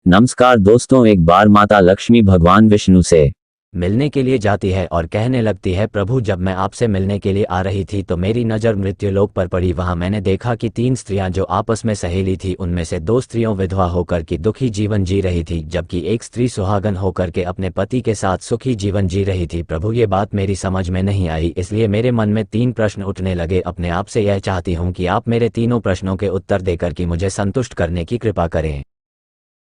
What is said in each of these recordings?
नमस्कार दोस्तों, एक बार माता लक्ष्मी भगवान विष्णु से मिलने के लिए जाती है और कहने लगती है, प्रभु जब मैं आपसे मिलने के लिए आ रही थी तो मेरी नज़र मृत्युलोक पर पड़ी। वहां मैंने देखा कि 3 स्त्रियां जो आपस में सहेली थी, उनमें से 2 स्त्रियों विधवा होकर के दुखी जीवन जी रही थी, जबकि एक स्त्री सुहागन होकर के अपने पति के साथ सुखी जीवन जी रही थी। प्रभु ये बात मेरी समझ में नहीं आई, इसलिए मेरे मन में 3 प्रश्न उठने लगे। अपने आप से यह चाहती हूँ कि आप मेरे तीनों प्रश्नों के उत्तर देकर के मुझे संतुष्ट करने की कृपा करें।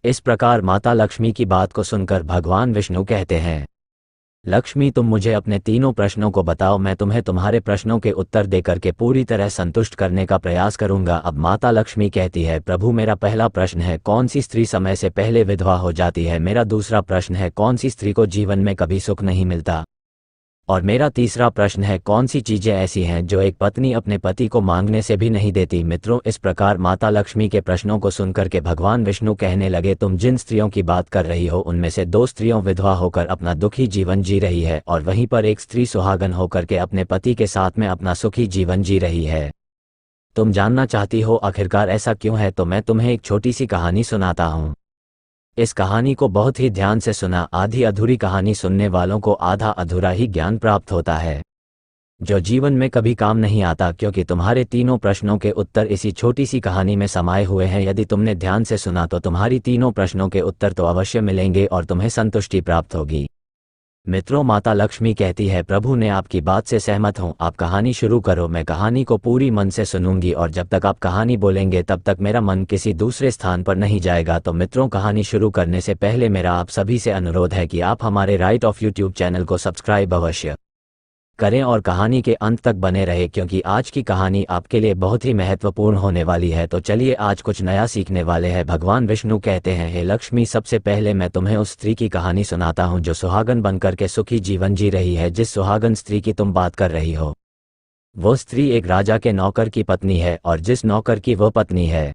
इस प्रकार माता लक्ष्मी की बात को सुनकर भगवान विष्णु कहते हैं, लक्ष्मी तुम मुझे अपने तीनों प्रश्नों को बताओ, मैं तुम्हें तुम्हारे प्रश्नों के उत्तर देकर के पूरी तरह संतुष्ट करने का प्रयास करूंगा। अब माता लक्ष्मी कहती है, प्रभु मेरा पहला प्रश्न है, कौन सी स्त्री समय से पहले विधवा हो जाती है। मेरा दूसरा प्रश्न है, कौन सी स्त्री को जीवन में कभी सुख नहीं मिलता। और मेरा तीसरा प्रश्न है, कौन सी चीजें ऐसी हैं जो एक पत्नी अपने पति को मांगने से भी नहीं देती। मित्रों, इस प्रकार माता लक्ष्मी के प्रश्नों को सुनकर के भगवान विष्णु कहने लगे, तुम जिन स्त्रियों की बात कर रही हो उनमें से 2 स्त्रियों विधवा होकर अपना दुखी जीवन जी रही है और वहीं पर एक स्त्री सुहागन होकर के अपने पति के साथ में अपना सुखी जीवन जी रही है। तुम जानना चाहती हो आखिरकार ऐसा क्यों है, तो मैं तुम्हें एक छोटी सी कहानी सुनाता हूँ। इस कहानी को बहुत ही ध्यान से सुना। आधी अधूरी कहानी सुनने वालों को आधा अधूरा ही ज्ञान प्राप्त होता है, जो जीवन में कभी काम नहीं आता, क्योंकि तुम्हारे तीनों प्रश्नों के उत्तर इसी छोटी सी कहानी में समाये हुए हैं। यदि तुमने ध्यान से सुना तो तुम्हारी तीनों प्रश्नों के उत्तर तो अवश्य मिलेंगे और तुम्हें संतुष्टि प्राप्त होगी। मित्रों, माता लक्ष्मी कहती है, प्रभु ने आपकी बात से सहमत हूँ, आप कहानी शुरू करो। मैं कहानी को पूरी मन से सुनूंगी और जब तक आप कहानी बोलेंगे तब तक मेरा मन किसी दूसरे स्थान पर नहीं जाएगा। तो मित्रों, कहानी शुरू करने से पहले मेरा आप सभी से अनुरोध है कि आप हमारे राइट ऑफ यूट्यूब चैनल को सब्सक्राइब अवश्य करें और कहानी के अंत तक बने रहे, क्योंकि आज की कहानी आपके लिए बहुत ही महत्वपूर्ण होने वाली है। तो चलिए आज कुछ नया सीखने वाले हैं। भगवान विष्णु कहते हैं, हे लक्ष्मी, सबसे पहले मैं तुम्हें उस स्त्री की कहानी सुनाता हूँ जो सुहागन बनकर के सुखी जीवन जी रही है। जिस सुहागन स्त्री की तुम बात कर रही हो वो स्त्री एक राजा के नौकर की पत्नी है, और जिस नौकर की वह पत्नी है,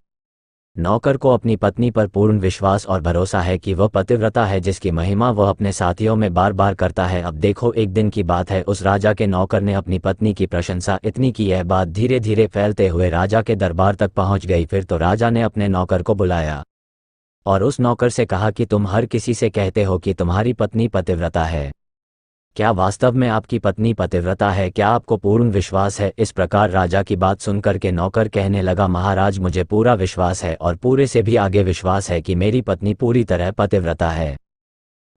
नौकर को अपनी पत्नी पर पूर्ण विश्वास और भरोसा है कि वह पतिव्रता है, जिसकी महिमा वह अपने साथियों में बार बार करता है। अब देखो, एक दिन की बात है, उस राजा के नौकर ने अपनी पत्नी की प्रशंसा इतनी की, यह बात धीरे धीरे फैलते हुए राजा के दरबार तक पहुंच गई। फिर तो राजा ने अपने नौकर को बुलाया और उस नौकर से कहा कि तुम हर किसी से कहते हो कि तुम्हारी पत्नी पतिव्रता है, क्या वास्तव में आपकी पत्नी पतिव्रता है? क्या आपको पूर्ण विश्वास है? इस प्रकार राजा की बात सुनकर के नौकर कहने लगा, महाराज, मुझे पूरा विश्वास है और पूरे से भी आगे विश्वास है कि मेरी पत्नी पूरी तरह पतिव्रता है।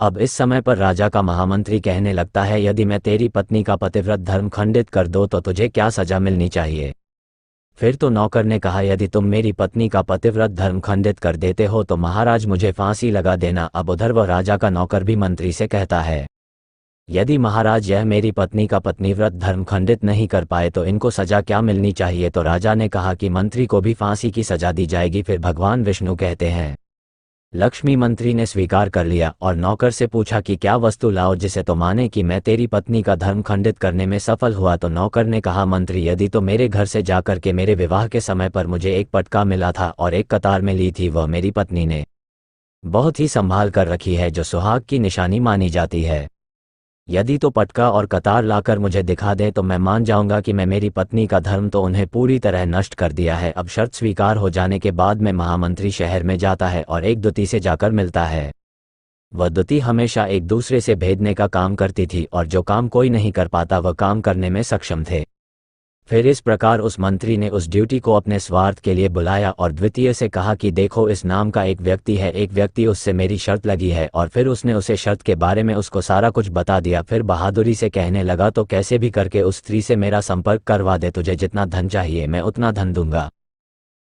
अब इस समय पर राजा का महामंत्री कहने लगता है, यदि मैं तेरी पत्नी का पतिव्रत धर्म खंडित कर दूं तो तुझे क्या सजा मिलनी चाहिए? फिर तो नौकर ने कहा, यदि तुम मेरी पत्नी का पतिव्रत धर्म खंडित कर देते हो तो महाराज मुझे फांसी लगा देना। अब उधर वह राजा का नौकर भी मंत्री से कहता है, यदि महाराज यह मेरी पत्नी का पत्नीव्रत धर्म खंडित नहीं कर पाए तो इनको सजा क्या मिलनी चाहिए? तो राजा ने कहा कि मंत्री को भी फांसी की सजा दी जाएगी। फिर भगवान विष्णु कहते हैं, लक्ष्मी, मंत्री ने स्वीकार कर लिया और नौकर से पूछा कि क्या वस्तु लाओ जिसे तो माने कि मैं तेरी पत्नी का धर्म खंडित करने में सफल हुआ। तो नौकर ने कहा, मंत्री, यदि तो मेरे घर से जाकर के मेरे विवाह के समय पर मुझे एक पटका मिला था और एक कतार में ली थी, वह मेरी पत्नी ने बहुत ही संभाल कर रखी है, जो सुहाग की निशानी मानी जाती है। यदि तो पटका और कतार लाकर मुझे दिखा दे तो मैं मान जाऊंगा कि मैं मेरी पत्नी का धर्म तो उन्हें पूरी तरह नष्ट कर दिया है। अब शर्त स्वीकार हो जाने के बाद में महामंत्री शहर में जाता है और एक दुती से जाकर मिलता है। वह दुती हमेशा एक दूसरे से भेदने का काम करती थी और जो काम कोई नहीं कर पाता वह काम करने में सक्षम थे। फिर इस प्रकार उस मंत्री ने उस ड्यूटी को अपने स्वार्थ के लिए बुलाया और द्वितीय से कहा कि देखो, इस नाम का एक व्यक्ति है, एक व्यक्ति उससे मेरी शर्त लगी है। और फिर उसने उसे शर्त के बारे में उसको सारा कुछ बता दिया। फिर बहादुरी से कहने लगा, तो कैसे भी करके उस स्त्री से मेरा संपर्क करवा दे, तुझे जितना धन चाहिए मैं उतना धन दूंगा।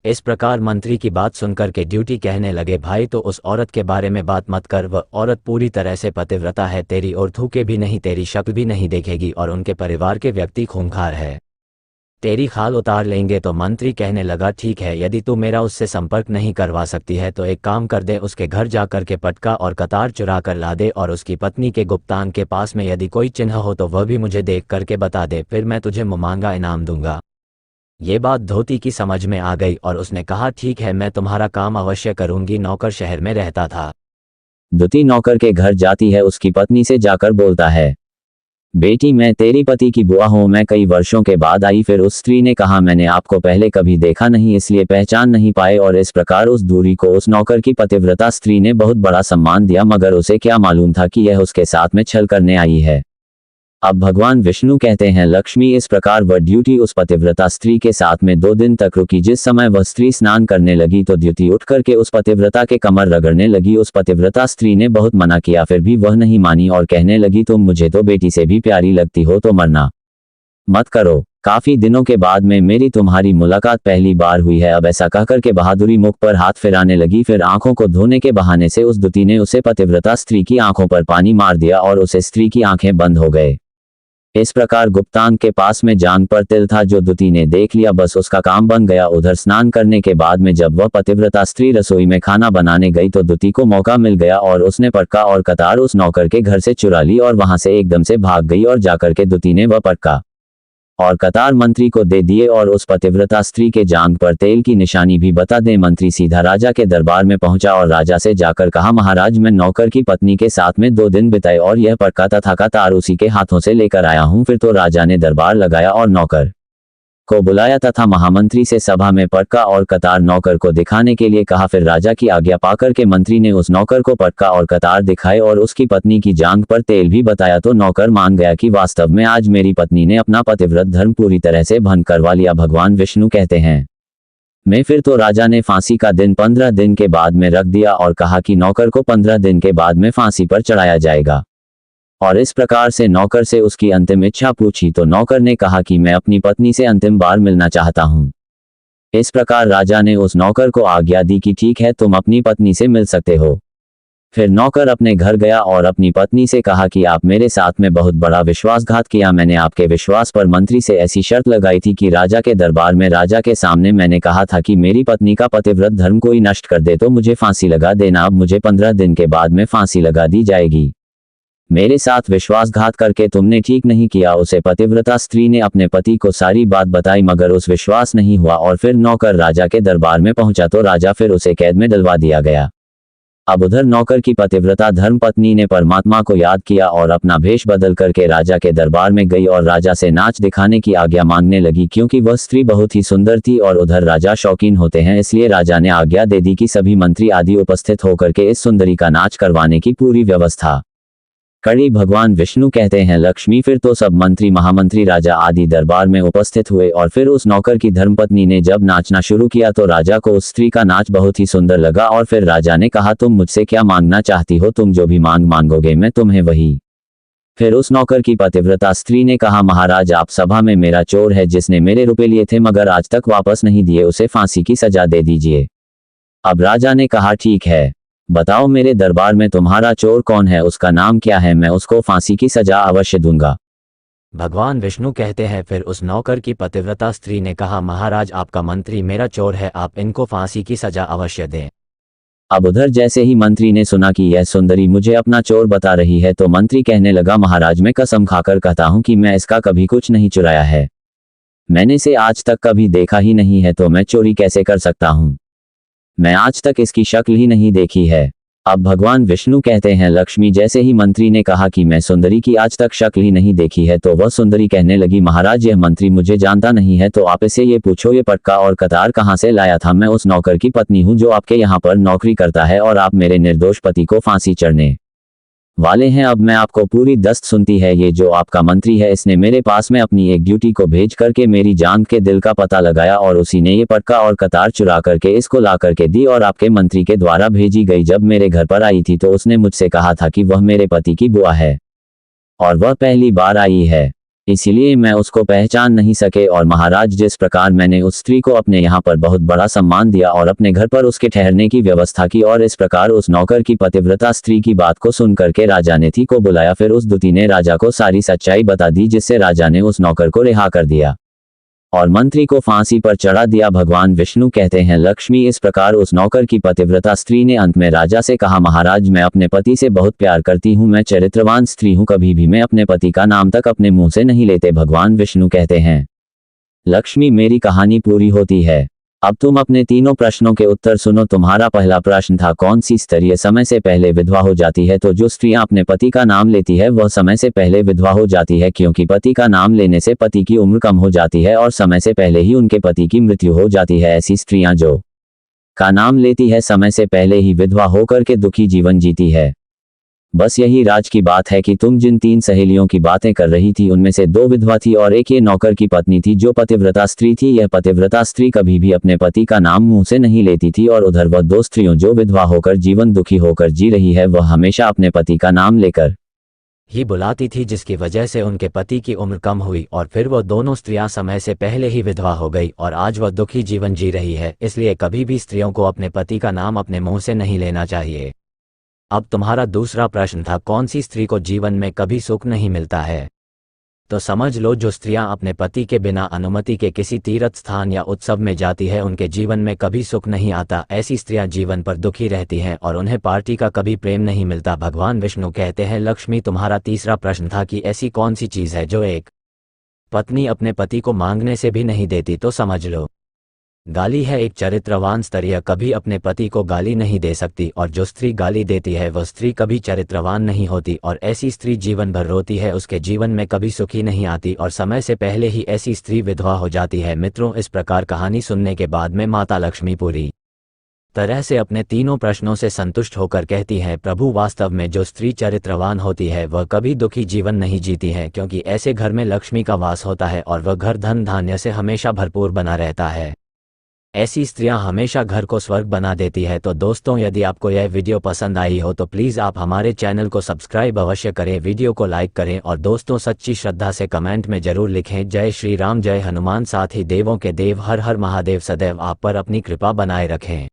इस प्रकार मंत्री की बात सुनकर के ड्यूटी कहने लगे, भाई, तो उस औरत के बारे में बात मत कर, वह औरत पूरी तरह से पतिव्रता है, तेरी और थूके भी नहीं, तेरी शक्ल भी नहीं देखेगी और उनके परिवार के व्यक्ति खूंखार है, तेरी खाल उतार लेंगे। तो मंत्री कहने लगा, ठीक है, यदि तू मेरा उससे संपर्क नहीं करवा सकती है तो एक काम कर दे, उसके घर जाकर के पटका और कतार चुरा कर ला दे और उसकी पत्नी के गुप्तांग के पास में यदि कोई चिन्ह हो तो वह भी मुझे देख करके बता दे, फिर मैं तुझे मुमांगा इनाम दूंगा। ये बात धोती की समझ में आ गई और उसने कहा, ठीक है, मैं तुम्हारा काम अवश्य करूंगी। नौकर शहर में रहता था। दुती नौकर के घर जाती है, उसकी पत्नी से जाकर बोलता है, बेटी, मैं तेरी पति की बुआ हूँ, मैं कई वर्षों के बाद आई। फिर उस स्त्री ने कहा, मैंने आपको पहले कभी देखा नहीं, इसलिए पहचान नहीं पाए। और इस प्रकार उस दूरी को उस नौकर की पतिव्रता स्त्री ने बहुत बड़ा सम्मान दिया, मगर उसे क्या मालूम था कि यह उसके साथ में छल करने आई है। अब भगवान विष्णु कहते हैं, लक्ष्मी, इस प्रकार वह ड्यूटी उस पतिव्रता स्त्री के साथ में 2 दिन तक रुकी। जिस समय वह स्त्री स्नान करने लगी तो द्युति उठ करके उस पतिव्रता के कमर रगड़ने लगी। उस पतिव्रता स्त्री ने बहुत मना किया, फिर भी वह नहीं मानी और कहने लगी, तुम मुझे तो बेटी से भी प्यारी लगती हो, तो मरना मत करो। काफी दिनों के बाद में मेरी तुम्हारी मुलाकात पहली बार हुई है। अब ऐसा कहकर के बहादुरी मुख पर हाथ फिराने लगी। फिर आंखों को धोने के बहाने से उस द्युति ने उसे पतिव्रता स्त्री की आंखों पर पानी मार दिया और उसे स्त्री की आंखें बंद हो गए। इस प्रकार गुप्तांग के पास में जांग पर तिल था, जो द्युति ने देख लिया, बस उसका काम बन गया। उधर स्नान करने के बाद में जब वह पतिव्रता स्त्री रसोई में खाना बनाने गई तो द्युति को मौका मिल गया और उसने पटका और कतार उस नौकर के घर से चुरा ली और वहां से एकदम से भाग गई। और जाकर के द्युति ने वह पटका और कतार मंत्री को दे दिए और उस पतिव्रता स्त्री के जांघ पर तेल की निशानी भी बता दे। मंत्री सीधा राजा के दरबार में पहुंचा और राजा से जाकर कहा, महाराज, मैं नौकर की पत्नी के साथ में 2 दिन बिताए और यह पटका तथा कतार उसी के हाथों से लेकर आया हूं। फिर तो राजा ने दरबार लगाया और नौकर को बुलाया तथा महामंत्री से सभा में पटका और कतार नौकर को दिखाने के लिए कहा। फिर राजा की आज्ञा पाकर के मंत्री ने उस नौकर को पटका और कतार दिखाए और उसकी पत्नी की जांघ पर तेल भी बताया तो नौकर मान गया कि वास्तव में आज मेरी पत्नी ने अपना पतिव्रत धर्म पूरी तरह से भंग करवा लिया। भगवान विष्णु कहते हैं, मैं फिर तो राजा ने फांसी का दिन 15 दिन के बाद में रख दिया और कहा कि नौकर को 15 दिन के बाद में फांसी पर चढ़ाया जाएगा। और इस प्रकार से नौकर से उसकी अंतिम इच्छा पूछी तो नौकर ने कहा कि मैं अपनी पत्नी से अंतिम बार मिलना चाहता हूं। इस प्रकार राजा ने उस नौकर को आज्ञा दी कि ठीक है, तुम अपनी पत्नी से मिल सकते हो। फिर नौकर अपने घर गया और अपनी पत्नी से कहा कि आप मेरे साथ में बहुत बड़ा विश्वासघात किया। मैंने आपके विश्वास पर मंत्री से ऐसी शर्त लगाई थी कि राजा के दरबार में राजा के सामने मैंने कहा था कि मेरी पत्नी का पतिव्रत धर्म कोई नष्ट कर दे तो मुझे फांसी लगा देना। अब मुझे 15 दिन के बाद में फांसी लगा दी जाएगी। मेरे साथ विश्वासघात करके तुमने ठीक नहीं किया। उसे पतिव्रता स्त्री ने अपने पति को सारी बात बताई, मगर उस विश्वास नहीं हुआ और फिर नौकर राजा के दरबार में पहुंचा तो राजा फिर उसे कैद में डलवा दिया गया। अब उधर नौकर की पतिव्रता धर्म पत्नी ने परमात्मा को याद किया और अपना भेष बदल करके राजा के दरबार में गई और राजा से नाच दिखाने की आज्ञा मांगने लगी, क्योंकि वह स्त्री बहुत ही सुंदर थी और उधर राजा शौकीन होते हैं। इसलिए राजा ने आज्ञा दे दी कि सभी मंत्री आदि उपस्थित होकर के इस सुंदरी का नाच करवाने की पूरी व्यवस्था कड़ी। भगवान विष्णु कहते हैं, लक्ष्मी, फिर तो सब मंत्री, महामंत्री, राजा आदि दरबार में उपस्थित हुए और फिर उस नौकर की धर्मपत्नी ने जब नाचना शुरू किया तो राजा को उस स्त्री का नाच बहुत ही सुंदर लगा। और फिर राजा ने कहा, तुम मुझसे क्या मांगना चाहती हो? तुम जो भी मांगोगे मैं तुम्हें वही। फिर उस नौकर की पतिव्रता स्त्री ने कहा, महाराज, आप सभा में मेरा चोर है जिसने मेरे रुपए लिए थे मगर आज तक वापस नहीं दिए, उसे फांसी की सजा दे दीजिए। अब राजा ने कहा, ठीक है, बताओ मेरे दरबार में तुम्हारा चोर कौन है, उसका नाम क्या है, मैं उसको फांसी की सजा अवश्य दूंगा। भगवान विष्णु कहते हैं, फिर उस नौकर की पतिव्रता स्त्री ने कहा, महाराज, आपका मंत्री मेरा चोर है, आप इनको फांसी की सजा अवश्य दें। अब उधर जैसे ही मंत्री ने सुना कि यह सुंदरी मुझे अपना चोर बता रही है तो मंत्री कहने लगा, महाराज, मैं कसम खाकर कहता हूं कि मैं इसका कभी कुछ नहीं चुराया है। मैंने इसे आज तक कभी देखा ही नहीं है, तो मैं चोरी कैसे कर सकता हूं? मैं आज तक इसकी शक्ल ही नहीं देखी है। अब भगवान विष्णु कहते हैं, लक्ष्मी, जैसे ही मंत्री ने कहा कि मैं सुंदरी की आज तक शक्ल ही नहीं देखी है तो वह सुंदरी कहने लगी, महाराज, यह मंत्री मुझे जानता नहीं है, तो आप इसे ये पूछो, ये पटका और कतार कहाँ से लाया था? मैं उस नौकर की पत्नी हूँ जो आपके यहाँ पर नौकरी करता है और आप मेरे निर्दोष पति को फांसी चढ़ने वाले हैं। अब मैं आपको पूरी दस्त सुनती है। ये जो आपका मंत्री है, इसने मेरे पास में अपनी एक ड्यूटी को भेज करके मेरी जान के दिल का पता लगाया और उसी ने ये पटका और कतार चुरा करके इसको ला करके दी और आपके मंत्री के द्वारा भेजी गई। जब मेरे घर पर आई थी तो उसने मुझसे कहा था कि वह मेरे पति की बुआ है और वह पहली बार आई है, इसलिए मैं उसको पहचान नहीं सके। और महाराज, जिस प्रकार मैंने उस स्त्री को अपने यहाँ पर बहुत बड़ा सम्मान दिया और अपने घर पर उसके ठहरने की व्यवस्था की, और इस प्रकार उस नौकर की पतिव्रता स्त्री की बात को सुन करके राजा ने थी को बुलाया। फिर उस द्युति ने राजा को सारी सच्चाई बता दी, जिससे राजा ने उस नौकर को रिहा कर दिया और मंत्री को फांसी पर चढ़ा दिया। भगवान विष्णु कहते हैं, लक्ष्मी, इस प्रकार उस नौकर की पतिव्रता स्त्री ने अंत में राजा से कहा, महाराज, मैं अपने पति से बहुत प्यार करती हूँ, मैं चरित्रवान स्त्री हूँ, कभी भी मैं अपने पति का नाम तक अपने मुंह से नहीं लेते। भगवान विष्णु कहते हैं, लक्ष्मी, मेरी कहानी पूरी होती है। अब तुम अपने तीनों प्रश्नों के उत्तर सुनो। तुम्हारा पहला प्रश्न था कौन सी स्त्रियां समय से पहले विधवा हो जाती है। तो जो स्त्रियां अपने पति का नाम लेती है वह समय से पहले विधवा हो जाती है, क्योंकि पति का नाम लेने से पति की उम्र कम हो जाती है और समय से पहले ही उनके पति की मृत्यु हो जाती है। ऐसी स्त्रियां जो का नाम लेती है समय से पहले ही विधवा होकर के दुखी जीवन जीती है। बस यही राज की बात है कि तुम जिन 3 सहेलियों की बातें कर रही थी उनमें से 2 विधवा थी और एक ये नौकर की पत्नी थी जो पतिव्रता स्त्री थी। यह पतिव्रता स्त्री कभी भी अपने पति का नाम मुंह से नहीं लेती थी और उधर वह 2 स्त्रियों जो विधवा होकर जीवन दुखी होकर जी रही है वह हमेशा अपने पति का नाम लेकर ही बुलाती थी, जिसकी वजह से उनके पति की उम्र कम हुई और फिर वह दोनों स्त्रियां समय से पहले ही विधवा हो गई और आज वह दुखी जीवन जी रही है। इसलिए कभी भी स्त्रियों को अपने पति का नाम अपने मुंह से नहीं लेना चाहिए। अब तुम्हारा दूसरा प्रश्न था कौन सी स्त्री को जीवन में कभी सुख नहीं मिलता है। तो समझ लो, जो स्त्रियां अपने पति के बिना अनुमति के किसी तीर्थ स्थान या उत्सव में जाती है उनके जीवन में कभी सुख नहीं आता। ऐसी स्त्रियां जीवन पर दुखी रहती हैं और उन्हें पार्टी का कभी प्रेम नहीं मिलता। भगवान विष्णु कहते हैं लक्ष्मी। तुम्हारा तीसरा प्रश्न था कि ऐसी कौन सी चीज़ है जो एक पत्नी अपने पति को मांगने से भी नहीं देती। तो समझ लो, गाली है। एक चरित्रवान स्त्रियां कभी अपने पति को गाली नहीं दे सकती और जो स्त्री गाली देती है वह स्त्री कभी चरित्रवान नहीं होती और ऐसी स्त्री जीवन भर रोती है, उसके जीवन में कभी सुखी नहीं आती और समय से पहले ही ऐसी स्त्री विधवा हो जाती है। मित्रों, इस प्रकार कहानी सुनने के बाद में माता लक्ष्मी पूरी तरह से अपने तीनों प्रश्नों से संतुष्ट होकर कहती हैं प्रभु, वास्तव में जो स्त्री चरित्रवान होती है वह कभी दुखी जीवन नहीं जीती है, क्योंकि ऐसे घर में लक्ष्मी का वास होता है और वह घर धन धान्य से हमेशा भरपूर बना रहता है। ऐसी स्त्रियां हमेशा घर को स्वर्ग बना देती है। तो दोस्तों, यदि आपको यह वीडियो पसंद आई हो तो प्लीज़ आप हमारे चैनल को सब्सक्राइब अवश्य करें, वीडियो को लाइक करें और दोस्तों सच्ची श्रद्धा से कमेंट में जरूर लिखें जय श्री राम, जय हनुमान। साथ ही देवों के देव हर हर महादेव सदैव आप पर अपनी कृपा बनाए रखें।